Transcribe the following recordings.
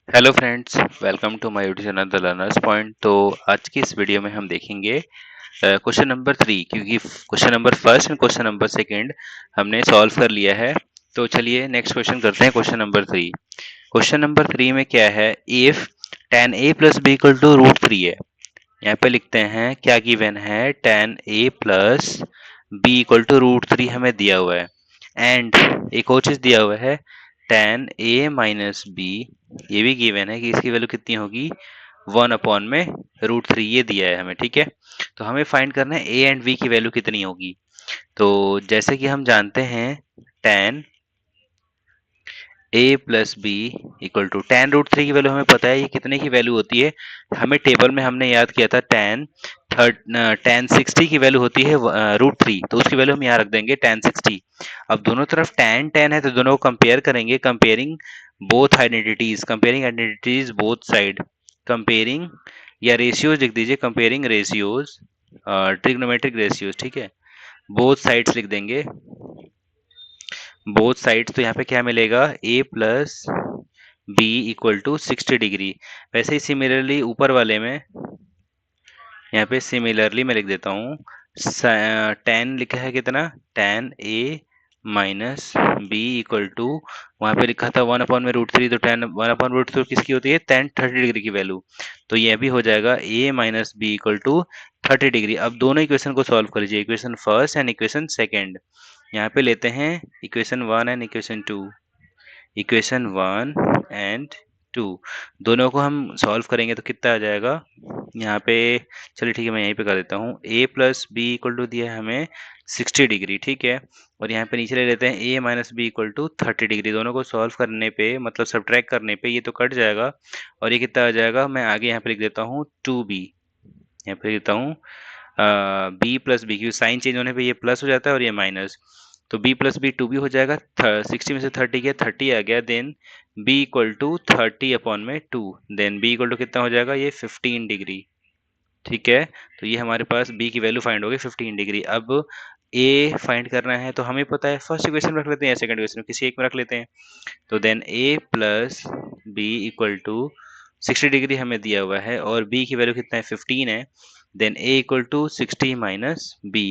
Hello friends, welcome to my YouTube channel the learners point. तो आज की इस वीडियो में हम देखेंगे क्वेश्चन नंबर 3, क्योंकि question number first and question number second हमने सॉल्व कर लिया है। तो चलिए नेक्स्ट क्वेश्चन करते हैं, क्वेश्चन नंबर 3। क्वेश्चन नंबर 3 में क्या है, if tan a plus B equal to root 3 है। यहाँ पे लिखते हैं क्या गिवन है, tan a plus B equal to root 3 हमें दिया हुआ है। एंड एक और चीज दिया हुआ है, tan a माइनस बी, ये भी गिवन है कि इसकी वैल्यू कितनी होगी, 1 अपॉन में रूट 3, ये दिया है हमें। ठीक है, तो हमें फाइंड करना है a एंड b की वैल्यू कितनी होगी। तो जैसे कि हम जानते हैं, tan a plus B equal to tan root 3 की वैल्यू हमें पता है, ये कितने की वैल्यू होती है। हमें टेबल में हमने याद किया था, tan 60 की वैल्यू होती है रूट 3, तो उसकी वैल्यू हम यहाँ रख देंगे tan 60। अब दोनों तरफ tan है, तो दोनों को कंपेयर करेंगे, comparing identities both side, comparing या रेशियोज लिख दीजिए, कंपेयरिंग रेशियोज, ट्रिग्नोमेट्रिक रेशियोज। ठीक है, बोथ साइड्स लिख देंगे, बोथ साइड्स। तो यहाँ पे क्या मिलेगा, a plus B equal to 60 degree. वैसे ही सिमिलरली ऊपर वाले में, यहाँ पे सिमिलरली मैं लिख देता हूँ, tan लिखा है कितना, tan a minus B equal to, वहाँ पे लिखा था 1 अपॉन में रूट 3, तो tan 1 अपॉन रूट 3 किसकी होती है, tan 30 डिग्री की वैल्यू। तो यह भी हो जाएगा a minus B equal to 30 degree. अब दोनों इक्वेशन को सॉल्व कर लीजिए, equation first and equation second. यहाँ पे लेते हैं equation 1 and equation 2, equation 1 and 2 दोनों को हम सॉल्व करेंगे तो कितना आ जाएगा यहाँ पे। चलिए ठीक है, मैं यहीं पे कर देता हूँ, a plus B equal to दिया है हमें 60 डिग्री। ठीक है, और यहाँ पे नीचे ले लेते हैं a minus B equal to 30 degree. दोनों को सॉल्व करने पे, मतलब सब्ट्रैक्ट करने पे, ये तो कट जाएगा और ये कितना आ जाएगा, मैं आगे यहाँ पे लिख देता हूँ 2b। यहाँ पे लिख देता हूँ बी प्लस बी, क्योंकि साइन चेंज होने पे ये प्लस हो जाता है और ये माइनस। तो b प्लस बी 2b हो जाएगा, 60 में से 30 गया, 30 आ गया, then b equal to 30 upon में 2, देन b इक्वल टू कितना हो जाएगा, ये 15 डिग्री। ठीक है, तो ये हमारे पास b की वैल्यू फाइंड हो गई 15 डिग्री। अब a फाइंड करना है, तो हमें पता है फर्स्ट इक्वेशन में रख लेते हैं या सेकंड इक्वेशन में, किसी एक में रख लेते हैं। तो then a plus B equal to 60 degree हमें दिया हुआ है और b की वैल्यू कितना है, 15 है। Then a equal to 60 minus b,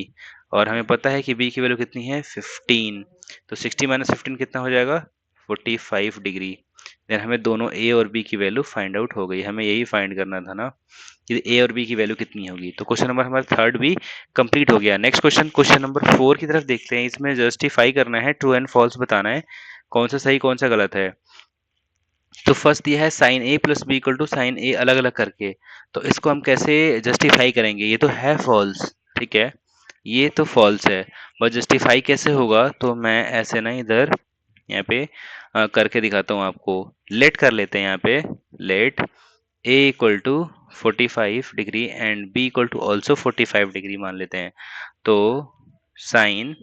और हमें पता है कि b की वैल्यू कितनी है, 15। तो 60 माइनस 15 कितना हो जाएगा, 45 डिग्री। देन हमें दोनों a और b की वैल्यू फाइंड आउट हो गई। हमें यही फाइंड करना था ना कि a और b की वैल्यू कितनी होगी। तो क्वेश्चन नंबर हमारा थर्ड भी कंप्लीट हो गया। नेक्स्ट क्वेश्चन, क्वेश्चन नंबर 4 की तरफ देखते हैं। इसमें जस्टिफाई करना है, ट्रू एंड फॉल्स बताना है, कौन सा सही कौन सा गलत है। तो फर्स्ट दिया है sine A plus B equal to sine A अलग अलग करके, तो इसको हम कैसे जस्टिफाई करेंगे, ये तो है फॉल्स। ठीक है, ये तो फॉल्स है, बट जस्टिफाई कैसे होगा, तो मैं ऐसे ना इधर यहाँ पे करके दिखाता हूँ आपको। लेट कर लेते हैं यहाँ पे, let A equal to 45 degree and B equal to also 45 degree मान लेते हैं। तो साइन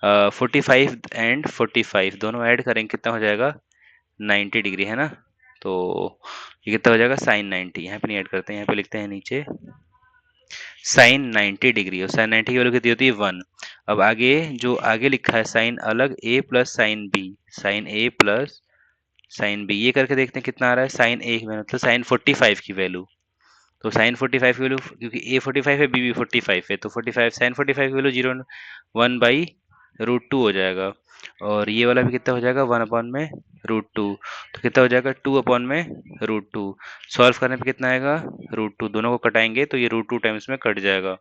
45 एंड 45 दोनों ऐड करेंगे, कितना हो जाएगा, 90 डिग्री, है ना। तो ये कितना हो जाएगा, साइन 90। यहाँ पे नहीं ऐड करते हैं, यहाँ पे लिखते हैं नीचे साइन 90 डिग्री, और साइन 90 की वैल्यू कितनी होती है, 1। अब आगे जो आगे लिखा है साइन अलग a plus sine B, sine a plus sine B, ये करके देखते हैं कितना आ रहा है, साइन a की मतलब साइन 45 की वैल्यू। तो साइन 45 की वैल्यू, क्योंकि a 45 है, b भी 45 है, तो 45 साइन 45 की वैल्यू 1/√2 हो जाएगा। और ये वाला भी कितना हो जाएगा, 1 अपॉन में √2, तो कितना हो जाएगा, 2 अपॉन में √2। सॉल्व करने पे कितना आएगा, √2। दोनों को कटाएंगे तो ये √2 टाइम्स में कट जाएगा।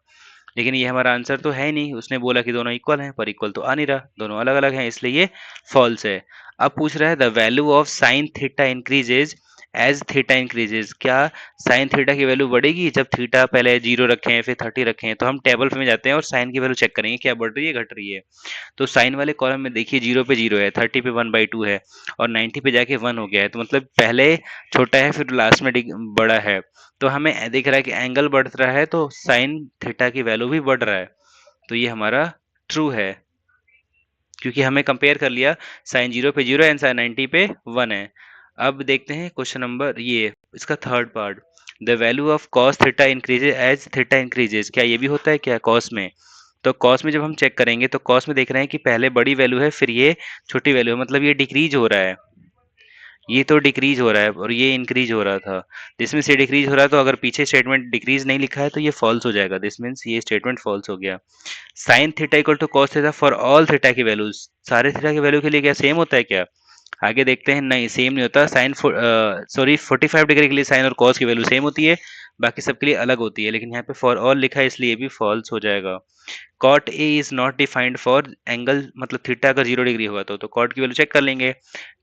लेकिन ये हमारा आंसर तो है ही नहीं, उसने बोला कि दोनों इक्वल हैं, पर इक्वल तो आ नहीं रहा, दोनों अलग अलग हैं, इसलिए ये फॉल्स है। अब पूछ रहा है the value of sine theta increases as theta increases, क्या साइन थीटा की वैल्यू बढ़ेगी जब थीटा पहले 0 रखे हैं फिर 30 रखे हैं। तो हम टेबल में जाते हैं और साइन की वैल्यू चेक करेंगे क्या बढ़ रही है घट रही है। तो साइन वाले कॉलम में देखिए 0 पे 0 है, 30 पे 1/2 है, और 90 पे जाके 1 हो गया है, तो मतलब पहले छोटा है फिर लास्ट में बड़ा है। तो हमें दिख रहा है कि एंगल बढ़ रहा है, तो साइन थीटा की वैल्यू भी बढ़ रहा है, तो ये हमारा ट्रू है, क्योंकि हमें कंपेयर कर लिया, साइन 0 पे 0 एंड साइन 90 पे 1 है। अब देखते हैं क्वेश्चन नंबर, ये इसका third part, the value of cos theta increases as theta increases, क्या ये भी होता है क्या कॉस में। तो कॉस में जब हम चेक करेंगे तो कॉस में देख रहे हैं कि पहले बड़ी वैल्यू है फिर ये छोटी वैल्यू है, मतलब ये डिक्रीज हो रहा है, ये तो डिक्रीज हो रहा है और ये इंक्रीज हो रहा था। जिसमें से डिक्रीज हो रहा है तो अगर पीछे स्टेटमेंट डिक्रीज नहीं लिखा है तो ये फॉल्स हो जाएगा। दिस मीन्स ये स्टेटमेंट फॉल्स हो गया। Sine theta equal to cos theta for all theta की वैल्यूज, सारे थीटा की वैल्यू के लिए क्या सेम होता है क्या? आगे देखते हैं, नहीं सेम नहीं होता। साइन सॉरी 45 डिग्री के लिए साइन और कॉस की वैल्यू सेम होती है, बाकी सबके लिए अलग होती है। लेकिन यहाँ पे फॉर ऑल लिखा है इसलिए ये भी फॉल्स हो जाएगा। Cot A is not defined for angle, मतलब थीटा अगर 0 डिग्री होगा तो कॉट की वैल्यू चेक कर लेंगे।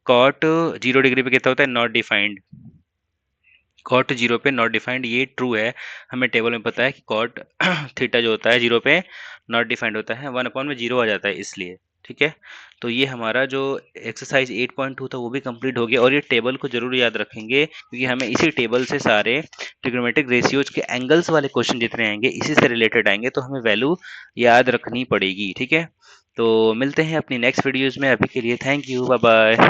कॉट 0 डिग्री पे कितना होता है? Not defined. कॉट 0 पे नॉट डिफाइंड, ये ट्रू है। हमें टेबल में पता है कि कॉट थीटा जो होता है 0 पे नॉट डिफाइंड होता है, 1 अपॉन में 0 आ जाता है इसलिए। ठीक है, तो ये हमारा जो एक्सरसाइज 8.2 था वो भी कंप्लीट हो गया। और ये टेबल को जरूर याद रखेंगे क्योंकि हमें इसी टेबल से सारे ट्रिग्नोमेट्रिक रेशियोज के एंगल्स वाले क्वेश्चन जितने आएंगे इसी से रिलेटेड आएंगे, तो हमें वैल्यू याद रखनी पड़ेगी। ठीक है, तो मिलते हैं अपनी नेक्स्ट वीडियोज में। अभी के लिए थैंक यू, बाय बाय।